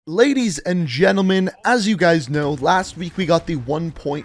Ladies and gentlemen, as you guys know, last week we got the 1.20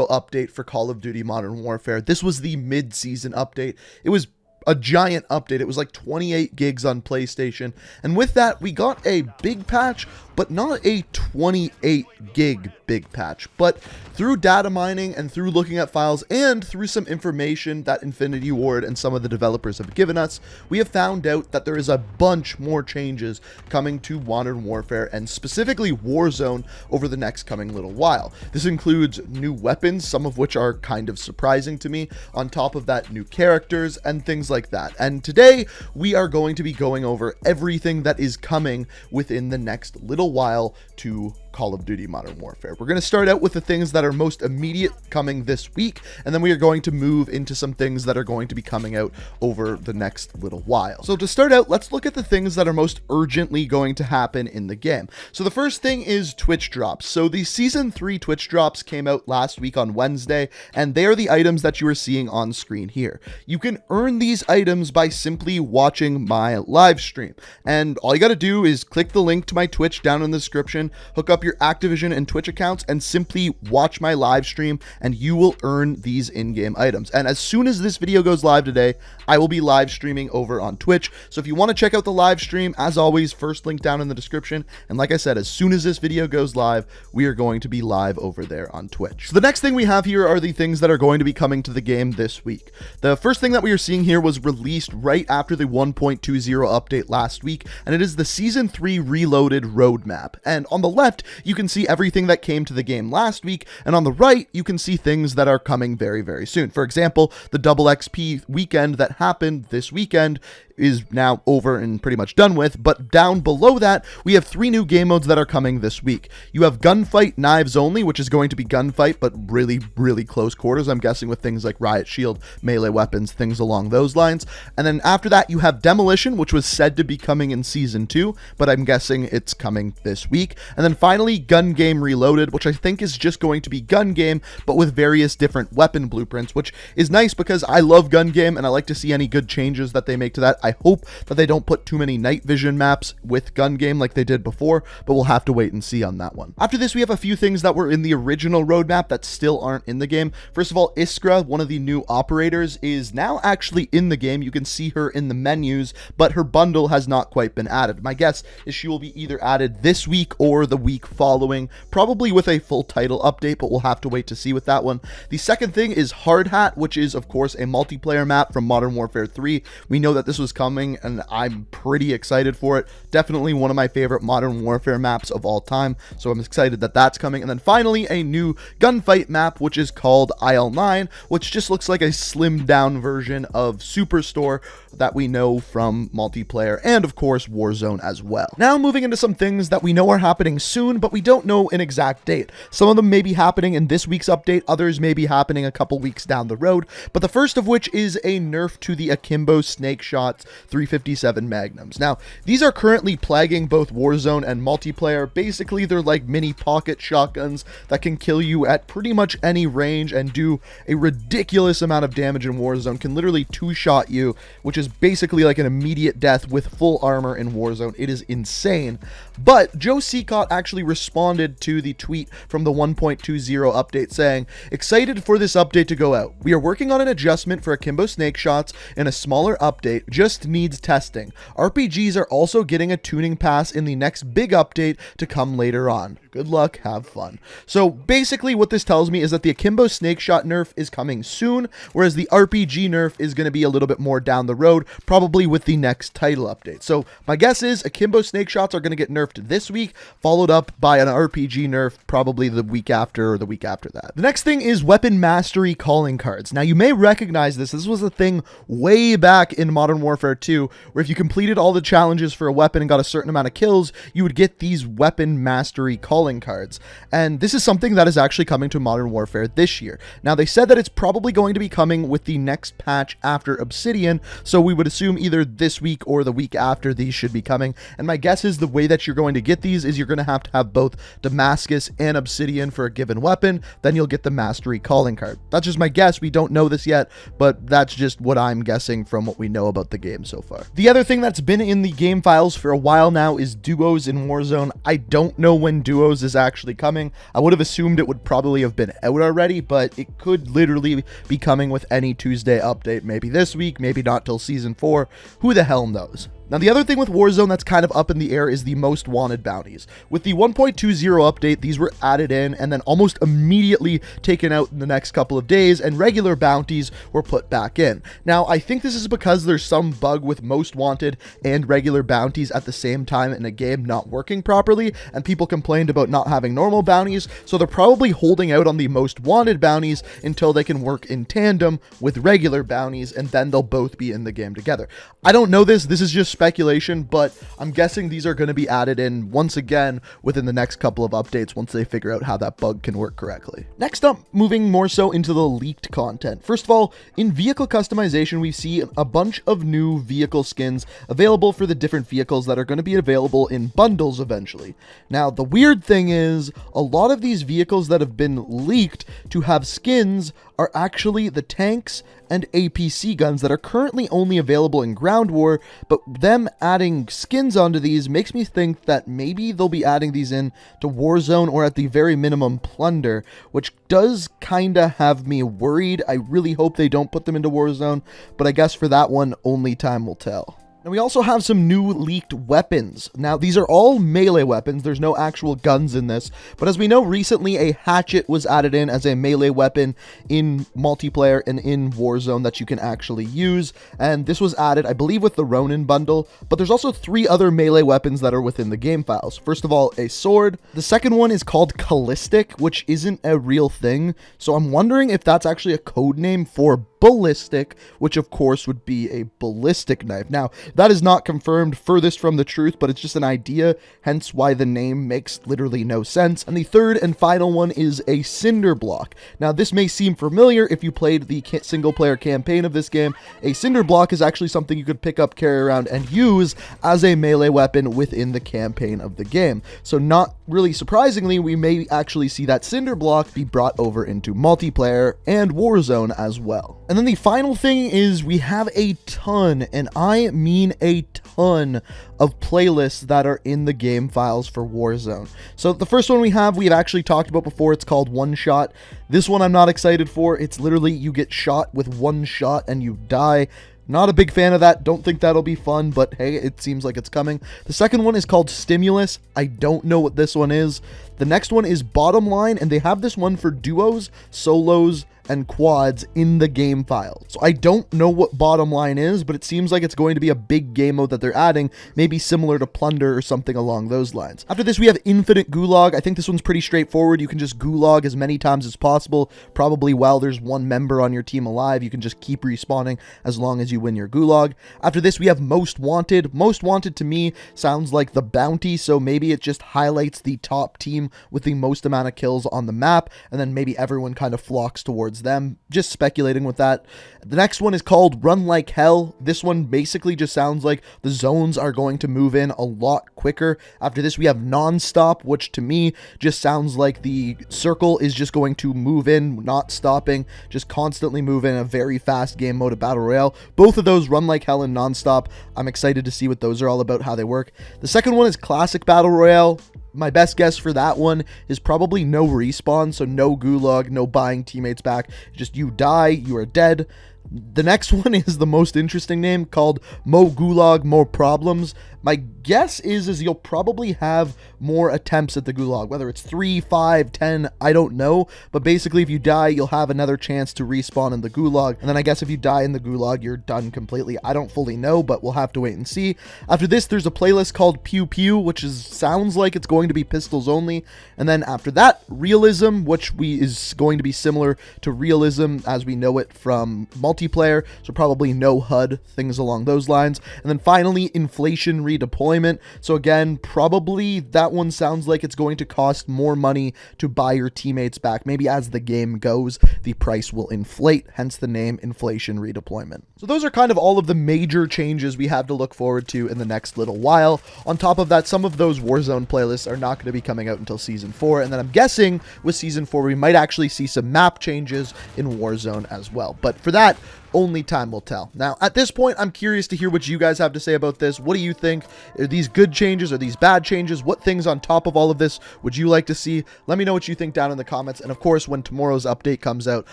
update for Call of Duty Modern Warfare. This was the mid-season update. It was a giant update. It was like 28 gigs on PlayStation. And with that, we got a big patch, but not a 28 gig big patch. But through data mining and through looking at files and through some information that Infinity Ward and some of the developers have given us, we have found out that there is a bunch more changes coming to Modern Warfare and specifically Warzone over the next coming little while. This includes new weapons, some of which are kind of surprising to me, on top of that new characters and things like that. And today we are going to be going over everything that is coming within the next little while to Call of Duty Modern Warfare. We're going to start out with the things that are most immediate coming this week, and then we are going to move into some things that are going to be coming out over the next little while. So to start out, let's look at the things that are most urgently going to happen in the game. So the first thing is Twitch drops. So the Season 3 Twitch drops came out last week on Wednesday, and they are the items that you are seeing on screen here. You can earn these items by simply watching my live stream, and all you got to do is click the link to my Twitch down in the description, hook up your Activision and Twitch accounts, and simply watch my live stream, and you will earn these in-game items. And as soon as this video goes live today, I will be live streaming over on Twitch. So if you want to check out the live stream, as always, first link down in the description. And like I said, as soon as this video goes live, we are going to be live over there on Twitch. So the next thing we have here are the things that are going to be coming to the game this week. The first thing that we are seeing here was released right after the 1.20 update last week, and it is the Season 3 Reloaded roadmap. And on the left, you can see everything that came to the game last week, and on the right, you can see things that are coming very, very soon. For example, the double XP weekend that happened this weekend is now over and pretty much done with, but down below that, we have 3 new game modes that are coming this week. You have Gunfight Knives Only, which is going to be gunfight, but really, really close quarters, I'm guessing, with things like Riot Shield, melee weapons, things along those lines. And then after that, you have Demolition, which was said to be coming in Season 2, but I'm guessing it's coming this week. And then finally, Gun Game Reloaded, which I think is just going to be Gun Game, but with various different weapon blueprints, which is nice because I love Gun Game, and I like to see any good changes that they make to that. I hope that they don't put too many night vision maps with Gun Game like they did before, but we'll have to wait and see on that one. After this, we have a few things that were in the original roadmap that still aren't in the game. First of all, Iskra, one of the new operators, is now actually in the game. You can see her in the menus, but her bundle has not quite been added. My guess is she will be either added this week or the week following, probably with a full title update, but we'll have to wait to see with that one. The second thing is Hard Hat, which is, of course, a multiplayer map from Modern Warfare 3. We know that this was coming, and I'm pretty excited for it. Definitely one of my favorite Modern Warfare maps of all time, so I'm excited that that's coming. And then finally, a new gunfight map, which is called Aisle 9, which just looks like a slimmed down version of Superstore that we know from multiplayer and, of course, Warzone as well. Now, moving into some things that we know are happening soon, but we don't know an exact date. Some of them may be happening in this week's update, others may be happening a couple weeks down the road, but the first of which is a nerf to the Akimbo Snake Shots 357 Magnums. Now, these are currently plaguing both Warzone and multiplayer. Basically, they're like mini pocket shotguns that can kill you at pretty much any range and do a ridiculous amount of damage in Warzone, can literally two-shot you, which is basically like an immediate death with full armor in Warzone. It is insane. But Joe Seacott actually responded to the tweet from the 1.20 update saying, "Excited for this update to go out. We are working on an adjustment for Akimbo Snake Shots in a smaller update, just needs testing. RPGs are also getting a tuning pass in the next big update to come later on. Good luck, have fun." So basically what this tells me is that the Akimbo Snake Shot nerf is coming soon, whereas the RPG nerf is going to be a little bit more down the road, probably with the next title update. So my guess is Akimbo Snake Shots are going to get nerfed this week, followed up by an RPG nerf probably the week after or the week after that. The next thing is Weapon Mastery calling cards. Now you may recognize this. This was a thing way back in Modern Warfare 2, where if you completed all the challenges for a weapon and got a certain amount of kills, you would get these Weapon Mastery calling cards. And this is something that is actually coming to Modern Warfare this year. Now they said that it's probably going to be coming with the next patch after Obsidian, so we would assume either this week or the week after these should be coming. And my guess is the way that you're going to get these is you're going to have both Damascus and Obsidian for a given weapon, then you'll get the Mastery calling card. That's just my guess. We don't know this yet, but that's just what I'm guessing from what we know about the game. game so far. The other thing that's been in the game files for a while now is duos in Warzone. I don't know when duos is actually coming. I would have assumed it would probably have been out already, but it could literally be coming with any Tuesday update. Maybe this week, maybe not till Season 4. Who the hell knows? Now, the other thing with Warzone that's kind of up in the air is the most wanted bounties. With the 1.20 update, these were added in and then almost immediately taken out in the next couple of days, and regular bounties were put back in. Now, I think this is because there's some bug with most wanted and regular bounties at the same time in a game not working properly, and people complained about not having normal bounties, so they're probably holding out on the most wanted bounties until they can work in tandem with regular bounties, and then they'll both be in the game together. I don't know this is just speculation, but I'm guessing these are going to be added in once again within the next couple of updates once they figure out how that bug can work correctly. Next up, moving more so into the leaked content. First of all, in vehicle customization, we see a bunch of new vehicle skins available for the different vehicles that are going to be available in bundles eventually. Now, the weird thing is, a lot of these vehicles that have been leaked to have skins are actually the tanks and APC guns that are currently only available in Ground War, but them adding skins onto these makes me think that maybe they'll be adding these in to Warzone, or at the very minimum Plunder, which does kinda have me worried. I really hope they don't put them into Warzone, but I guess for that one, only time will tell. Now, we also have some new leaked weapons. Now, these are all melee weapons. There's no actual guns in this. But as we know, recently a hatchet was added in as a melee weapon in multiplayer and in Warzone that you can actually use. And this was added, I believe, with the Ronin bundle. But there's also 3 other melee weapons that are within the game files. First of all, a sword. The second one is called Callistic, which isn't a real thing. So I'm wondering if that's actually a code name for ballistic, which of course would be a ballistic knife. Now, that is not confirmed, furthest from the truth, but it's just an idea, hence why the name makes literally no sense. And the third and final one is a cinder block. Now, this may seem familiar if you played the single-player campaign of this game. A cinder block is actually something you could pick up, carry around, and use as a melee weapon within the campaign of the game. So not really surprisingly, we may actually see that cinder block be brought over into multiplayer and Warzone as well. And then the final thing is we have a ton, and I mean a ton, of playlists that are in the game files for Warzone. So the first one we've actually talked about before. It's called One Shot. This one I'm not excited for. It's literally you get shot with one shot and you die. Not a big fan of that. Don't think that'll be fun, but hey, it seems like it's coming. The second one is called Stimulus. I don't know what this one is. The next one is Bottom Line, and they have this one for duos, solos, and quads in the game files. So I don't know what Bottom Line is, but it seems like it's going to be a big game mode that they're adding, maybe similar to Plunder or something along those lines. After this, we have Infinite Gulag. I think this one's pretty straightforward. You can just gulag as many times as possible. Probably while there's one member on your team alive, you can just keep respawning as long as you win your gulag. After this, we have Most Wanted. Most Wanted to me sounds like the bounty, so maybe it just highlights the top team with the most amount of kills on the map, and then maybe everyone kind of flocks towards them. Just speculating with that. The next one is called Run Like Hell. This one basically just sounds like the zones are going to move in a lot quicker. After this, we have Nonstop, which to me just sounds like the circle is just going to move in, not stopping, just constantly move in a very fast game mode of Battle Royale. Both of those, Run Like Hell and Nonstop, I'm excited to see what those are all about, how they work. The second one is Classic Battle Royale. My best guess for that one is probably no respawn, so no gulag, no buying teammates back. Just you die, you are dead. The next one is the most interesting name, called Mo Gulag, More Problems. My guess is you'll probably have more attempts at the gulag, whether it's 3, 5, 10, I don't know. But basically, if you die, you'll have another chance to respawn in the gulag. And then I guess if you die in the gulag, you're done completely. I don't fully know, but we'll have to wait and see. After this, there's a playlist called Pew Pew, which sounds like it's going to be pistols only. And then after that, Realism, which is going to be similar to Realism as we know it from multiplayer. So probably no HUD, things along those lines. And then finally, Inflation Redeployment. So again, probably that one sounds like it's going to cost more money to buy your teammates back. Maybe as the game goes, the price will inflate, hence the name Inflation Redeployment. So those are kind of all of the major changes we have to look forward to in the next little while. On top of that, some of those Warzone playlists are not going to be coming out until Season 4, and then I'm guessing with Season 4 we might actually see some map changes in Warzone as well. But for that, only time will tell. Now, at this point, I'm curious to hear what you guys have to say about this. What do you think? Are these good changes? Are these bad changes? What things on top of all of this would you like to see? Let me know what you think down in the comments. And of course, when tomorrow's update comes out,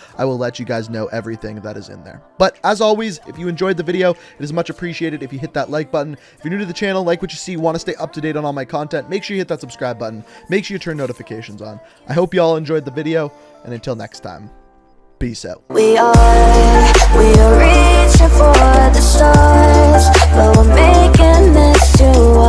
I will let you guys know everything that is in there. But as always, if you enjoyed the video, it is much appreciated if you hit that like button. If you're new to the channel, like what you see, want to stay up to date on all my content, make sure you hit that subscribe button. Make sure you turn notifications on. I hope you all enjoyed the video, and until next time, peace out. We are reaching for the stars, but we're making this too